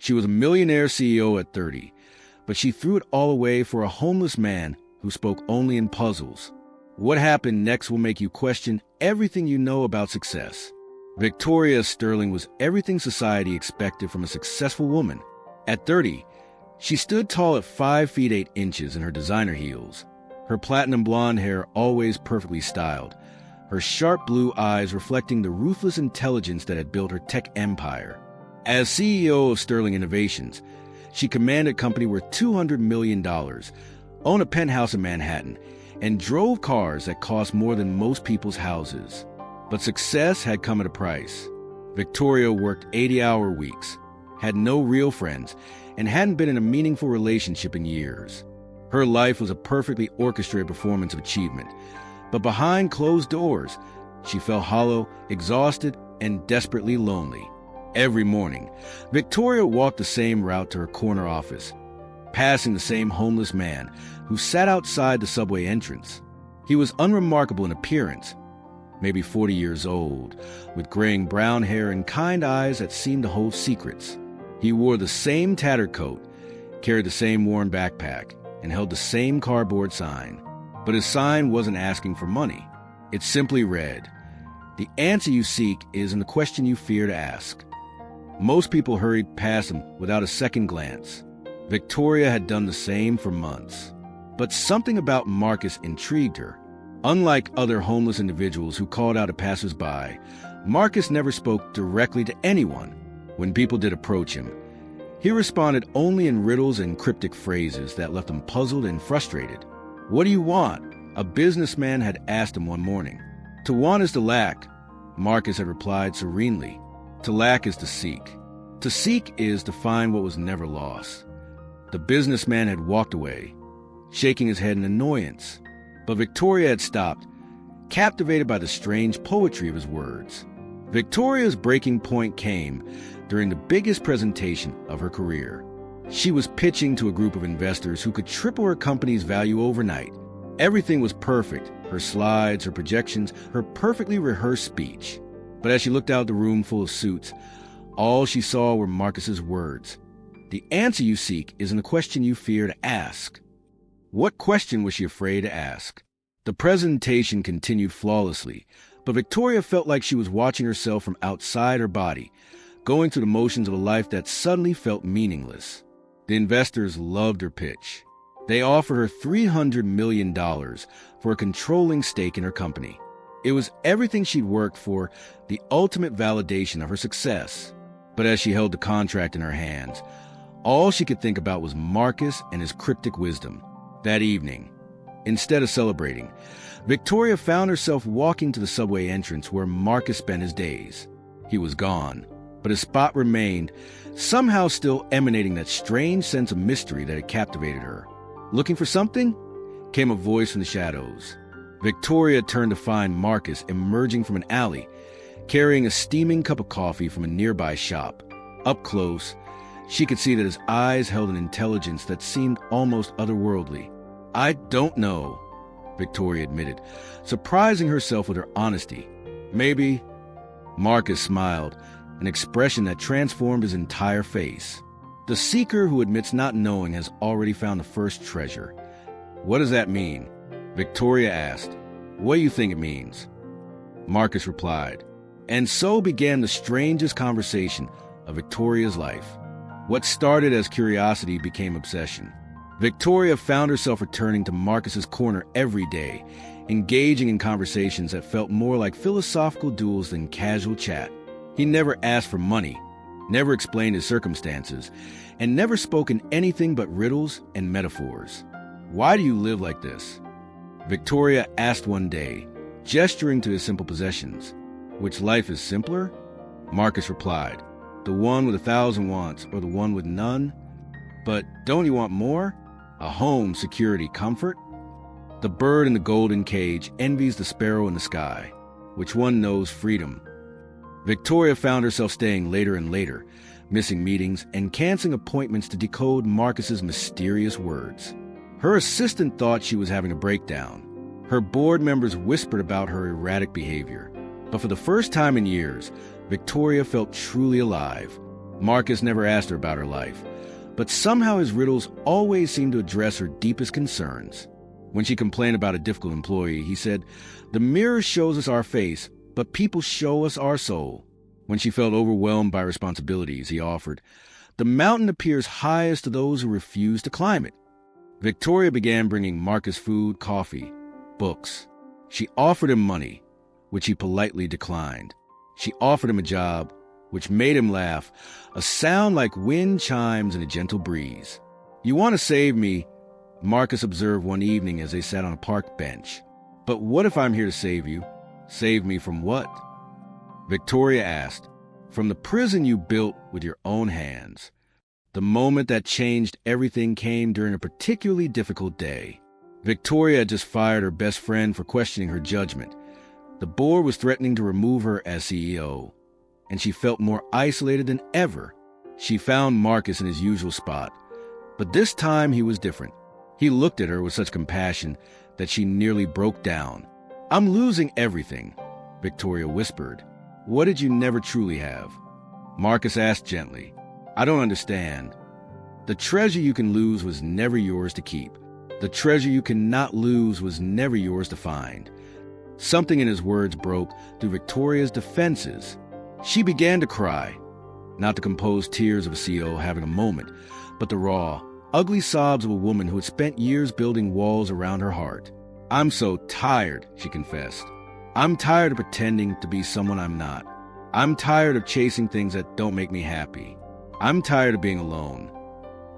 She was a millionaire CEO at 30, but she threw it all away for a homeless man who spoke only in puzzles. What happened next will make you question everything you know about success. Victoria Sterling was everything society expected from a successful woman. At 30, she stood tall at 5 feet 8 inches in her designer heels, her platinum blonde hair always perfectly styled, her sharp blue eyes reflecting the ruthless intelligence that had built her tech empire. As CEO of Sterling Innovations, she commanded a company worth $200 million, owned a penthouse in Manhattan, and drove cars that cost more than most people's houses. But success had come at a price. Victoria worked 80-hour weeks, had no real friends, and hadn't been in a meaningful relationship in years. Her life was a perfectly orchestrated performance of achievement, but behind closed doors, she felt hollow, exhausted, and desperately lonely. Every morning, Victoria walked the same route to her corner office, passing the same homeless man who sat outside the subway entrance. He was unremarkable in appearance, maybe 40 years old, with graying brown hair and kind eyes that seemed to hold secrets. He wore the same tattered coat, carried the same worn backpack, and held the same cardboard sign. But his sign wasn't asking for money. It simply read, "The answer you seek is in the question you fear to ask." Most people hurried past him without a second glance. Victoria had done the same for months. But something about Marcus intrigued her. Unlike other homeless individuals who called out at passers-by, Marcus never spoke directly to anyone. When people did approach him, he responded only in riddles and cryptic phrases that left them puzzled and frustrated. "What do you want?" a businessman had asked him one morning. "To want is to lack," Marcus had replied serenely. "To lack is to seek. To seek is to find what was never lost." The businessman had walked away, shaking his head in annoyance. But Victoria had stopped, captivated by the strange poetry of his words. Victoria's breaking point came during the biggest presentation of her career. She was pitching to a group of investors who could triple her company's value overnight. Everything was perfect, her slides, her projections, her perfectly rehearsed speech. But as she looked out the room full of suits, all she saw were Marcus's words. "The answer you seek is in the question you fear to ask." What question was she afraid to ask? The presentation continued flawlessly, but Victoria felt like she was watching herself from outside her body, going through the motions of a life that suddenly felt meaningless. The investors loved her pitch. They offered her $300 million for a controlling stake in her company. It was everything she'd worked for, the ultimate validation of her success. But as she held the contract in her hands, all she could think about was Marcus and his cryptic wisdom. That evening, instead of celebrating, Victoria found herself walking to the subway entrance where Marcus spent his days. He was gone, but his spot remained, somehow still emanating that strange sense of mystery that had captivated her. "Looking for something?" came a voice from the shadows. Victoria turned to find Marcus emerging from an alley, carrying a steaming cup of coffee from a nearby shop. Up close, she could see that his eyes held an intelligence that seemed almost otherworldly. "I don't know," Victoria admitted, surprising herself with her honesty. "Maybe." Marcus smiled, an expression that transformed his entire face. The seeker who admits not knowing has already found the first treasure. "What does that mean?" Victoria asked. "What do you think it means?" Marcus replied. And so began the strangest conversation of Victoria's life. What started as curiosity became obsession. Victoria found herself returning to Marcus's corner every day, engaging in conversations that felt more like philosophical duels than casual chat. He never asked for money, never explained his circumstances, and never spoke in anything but riddles and metaphors. "Why do you live like this?" Victoria asked one day, gesturing to his simple possessions. "Which life is simpler?" Marcus replied, "The one with 1,000 wants or the one with none? But don't you want more? A home, security, comfort?" The bird in the golden cage envies the sparrow in the sky. Which one knows freedom? Victoria found herself staying later and later, missing meetings and canceling appointments to decode Marcus's mysterious words. Her assistant thought she was having a breakdown. Her board members whispered about her erratic behavior. But for the first time in years, Victoria felt truly alive. Marcus never asked her about her life, but somehow his riddles always seemed to address her deepest concerns. When she complained about a difficult employee, he said, "The mirror shows us our face, but people show us our soul." When she felt overwhelmed by responsibilities, he offered, "The mountain appears highest to those who refuse to climb it." Victoria began bringing Marcus food, coffee, books. She offered him money, which he politely declined. She offered him a job, which made him laugh, a sound like wind chimes in a gentle breeze. "You want to save me," Marcus observed one evening as they sat on a park bench. "But what if I'm here to save you?" "Save me from what?" Victoria asked. "From the prison you built with your own hands." The moment that changed everything came during a particularly difficult day. Victoria had just fired her best friend for questioning her judgment. The board was threatening to remove her as CEO, and she felt more isolated than ever. She found Marcus in his usual spot, but this time he was different. He looked at her with such compassion that she nearly broke down. "I'm losing everything," Victoria whispered. "What did you never truly have?" Marcus asked gently. "I don't understand." "The treasure you can lose was never yours to keep. The treasure you cannot lose was never yours to find." Something in his words broke through Victoria's defenses. She began to cry, not the composed tears of a CEO having a moment, but the raw, ugly sobs of a woman who had spent years building walls around her heart. "I'm so tired," she confessed. "I'm tired of pretending to be someone I'm not. I'm tired of chasing things that don't make me happy. I'm tired of being alone."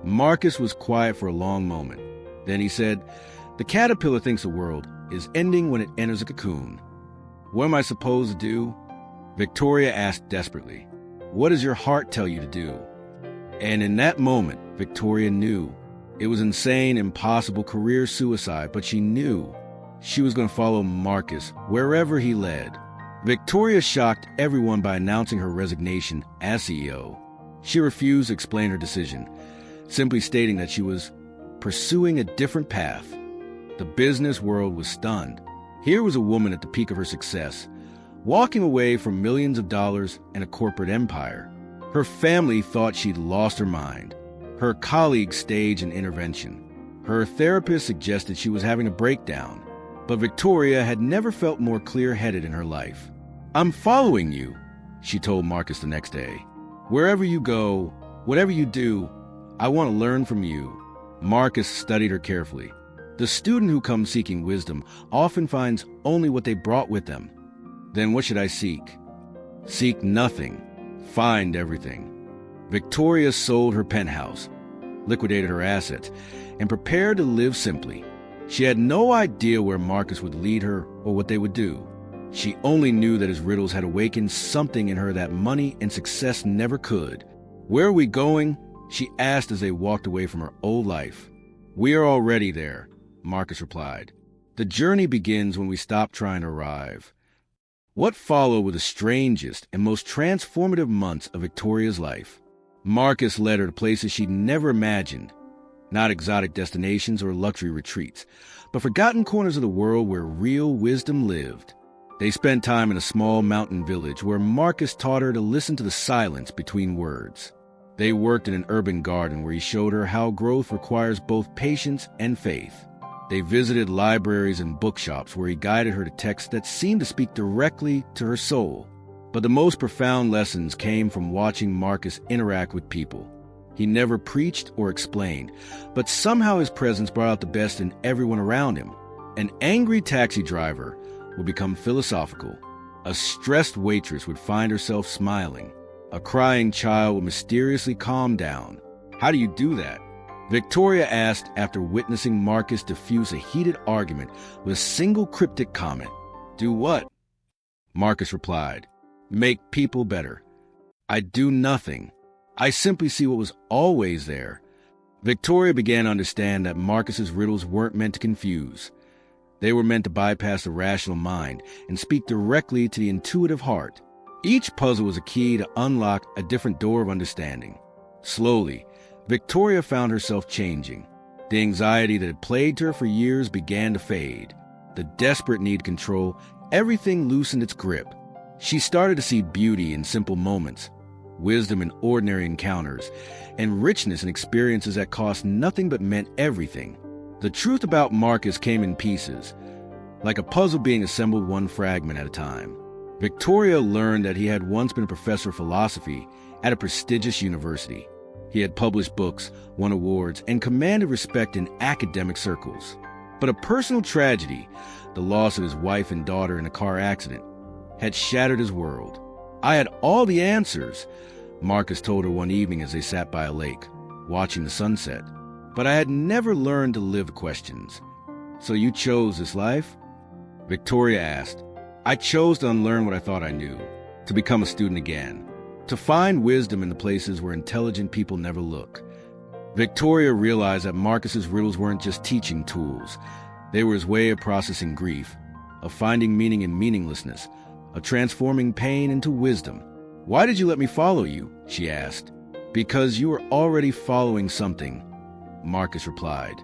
Marcus was quiet for a long moment. Then he said, "The caterpillar thinks the world is ending when it enters a cocoon. What am I supposed to do?" Victoria asked desperately, "What does your heart tell you to do?" And in that moment, Victoria knew. It was insane, impossible, career suicide, but she knew she was going to follow Marcus wherever he led. Victoria shocked everyone by announcing her resignation as CEO. She refused to explain her decision, simply stating that she was pursuing a different path. The business world was stunned. Here was a woman at the peak of her success, walking away from millions of dollars and a corporate empire. Her family thought she'd lost her mind. Her colleagues staged an intervention. Her therapist suggested she was having a breakdown. But Victoria had never felt more clear-headed in her life. "I'm following you," she told Marcus the next day. "Wherever you go, whatever you do, I want to learn from you." Marcus studied her carefully. The student who comes seeking wisdom often finds only what they brought with them. Then what should I seek? Seek nothing. Find everything. Victoria sold her penthouse, liquidated her assets, and prepared to live simply. She had no idea where Marcus would lead her or what they would do. She only knew that his riddles had awakened something in her that money and success never could. "Where are we going?" she asked as they walked away from her old life. "We are already there," Marcus replied. "The journey begins when we stop trying to arrive." What followed were the strangest and most transformative months of Victoria's life. Marcus led her to places she'd never imagined. Not exotic destinations or luxury retreats, but forgotten corners of the world where real wisdom lived. They spent time in a small mountain village where Marcus taught her to listen to the silence between words. They worked in an urban garden where he showed her how growth requires both patience and faith. They visited libraries and bookshops where he guided her to texts that seemed to speak directly to her soul. But the most profound lessons came from watching Marcus interact with people. He never preached or explained, but somehow his presence brought out the best in everyone around him. An angry taxi driver would become philosophical. A stressed waitress would find herself smiling. A crying child would mysteriously calm down. "How do you do that?" Victoria asked after witnessing Marcus diffuse a heated argument with a single cryptic comment. "Do what?" Marcus replied, "Make people better. I do nothing. I simply see what was always there." Victoria began to understand that Marcus's riddles weren't meant to confuse. They were meant to bypass the rational mind and speak directly to the intuitive heart. Each puzzle was a key to unlock a different door of understanding. Slowly, Victoria found herself changing. The anxiety that had plagued her for years began to fade. The desperate need to control everything loosened its grip. She started to see beauty in simple moments. wisdom in ordinary encounters, and richness in experiences that cost nothing but meant everything. The truth about Marcus came in pieces, like a puzzle being assembled one fragment at a time. Victoria learned that he had once been a professor of philosophy at a prestigious university. He had published books, won awards, and commanded respect in academic circles. But a personal tragedy, the loss of his wife and daughter in a car accident, had shattered his world. "I had all the answers," Marcus told her one evening as they sat by a lake, watching the sunset. "But I had never learned to live the questions." "So you chose this life?" Victoria asked. "I chose to unlearn what I thought I knew, to become a student again, to find wisdom in the places where intelligent people never look." Victoria realized that Marcus's riddles weren't just teaching tools. They were his way of processing grief, of finding meaning in meaninglessness, of transforming pain into wisdom. "Why did you let me follow you?" she asked. "Because you were already following something," Marcus replied.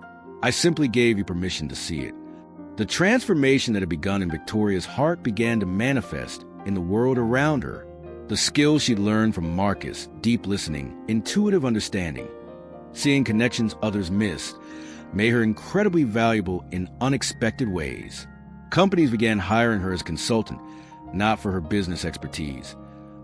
"I simply gave you permission to see it." The transformation that had begun in Victoria's heart began to manifest in the world around her. The skills she'd learned from Marcus, deep listening, intuitive understanding, seeing connections others missed, made her incredibly valuable in unexpected ways. Companies began hiring her as a consultant, not for her business expertise,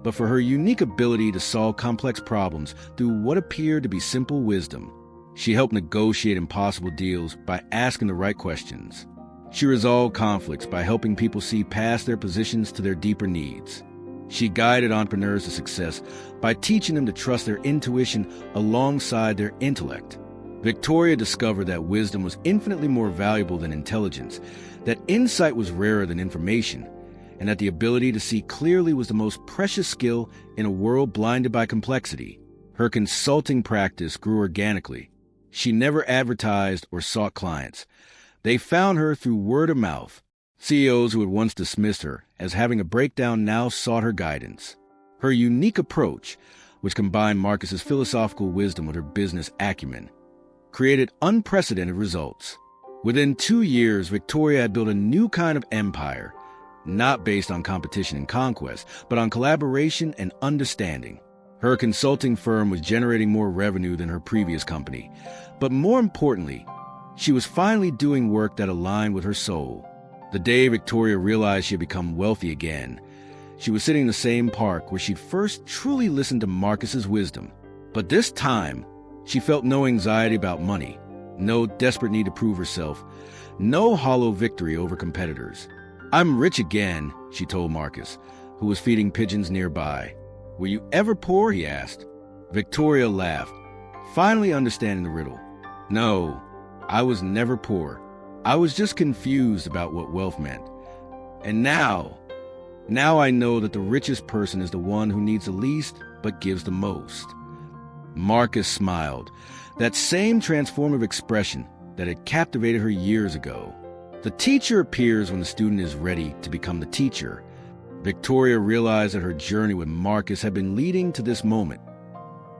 but for her unique ability to solve complex problems through what appeared to be simple wisdom. She helped negotiate impossible deals by asking the right questions. She resolved conflicts by helping people see past their positions to their deeper needs. She guided entrepreneurs to success by teaching them to trust their intuition alongside their intellect. Victoria discovered that wisdom was infinitely more valuable than intelligence, that insight was rarer than information, and that the ability to see clearly was the most precious skill in a world blinded by complexity. Her consulting practice grew organically. She never advertised or sought clients. They found her through word of mouth. CEOs who had once dismissed her as having a breakdown now sought her guidance. Her unique approach, which combined Marcus's philosophical wisdom with her business acumen, created unprecedented results. Within 2 years, Victoria had built a new kind of empire, not based on competition and conquest, but on collaboration and understanding. Her consulting firm was generating more revenue than her previous company, but more importantly, she was finally doing work that aligned with her soul. The day Victoria realized she had become wealthy again, she was sitting in the same park where she'd first truly listened to Marcus's wisdom. But this time, she felt no anxiety about money, no desperate need to prove herself, no hollow victory over competitors. "I'm rich again," she told Marcus, who was feeding pigeons nearby. "Were you ever poor?" he asked. Victoria laughed, finally understanding the riddle. "No, I was never poor. I was just confused about what wealth meant. And now I know that the richest person is the one who needs the least but gives the most." Marcus smiled, that same transformative expression that had captivated her years ago. The teacher appears when the student is ready to become the teacher. Victoria realized that her journey with Marcus had been leading to this moment.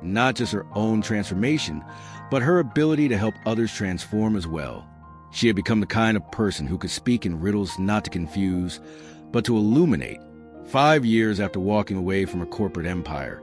Not just her own transformation, but her ability to help others transform as well. She had become the kind of person who could speak in riddles not to confuse, but to illuminate. 5 years after walking away from her corporate empire,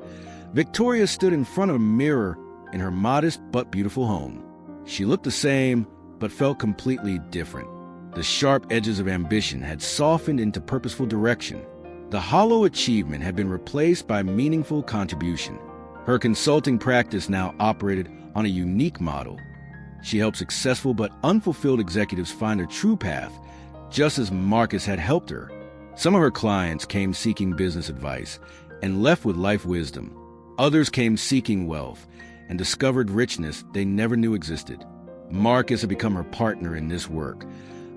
Victoria stood in front of a mirror in her modest but beautiful home. She looked the same, but felt completely different. The sharp edges of ambition had softened into purposeful direction. The hollow achievement had been replaced by meaningful contribution. Her consulting practice now operated on a unique model. She helped successful but unfulfilled executives find their true path, just as Marcus had helped her. Some of her clients came seeking business advice and left with life wisdom. Others came seeking wealth and discovered richness they never knew existed. Marcus had become her partner in this work,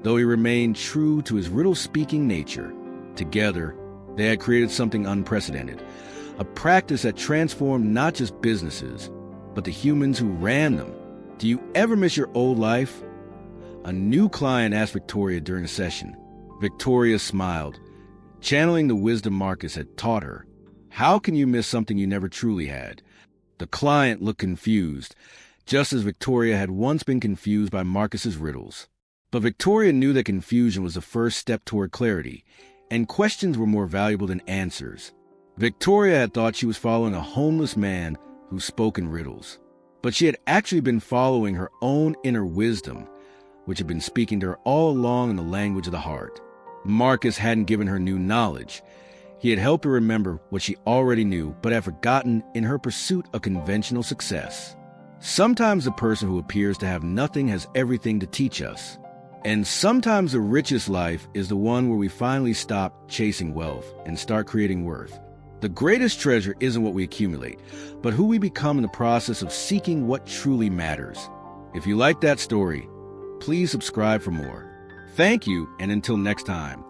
though he remained true to his riddle-speaking nature. Together, they had created something unprecedented, a practice that transformed not just businesses, but the humans who ran them. "Do you ever miss your old life?" A new client asked Victoria during a session. Victoria smiled, channeling the wisdom Marcus had taught her. "How can you miss something you never truly had?" The client looked confused, just as Victoria had once been confused by Marcus's riddles. But Victoria knew that confusion was the first step toward clarity, and questions were more valuable than answers. Victoria had thought she was following a homeless man who spoke in riddles, but she had actually been following her own inner wisdom, which had been speaking to her all along in the language of the heart. Marcus hadn't given her new knowledge. He had helped her remember what she already knew, but had forgotten in her pursuit of conventional success. Sometimes the person who appears to have nothing has everything to teach us. And sometimes the richest life is the one where we finally stop chasing wealth and start creating worth. The greatest treasure isn't what we accumulate, but who we become in the process of seeking what truly matters. If you like that story, please subscribe for more. Thank you, and until next time.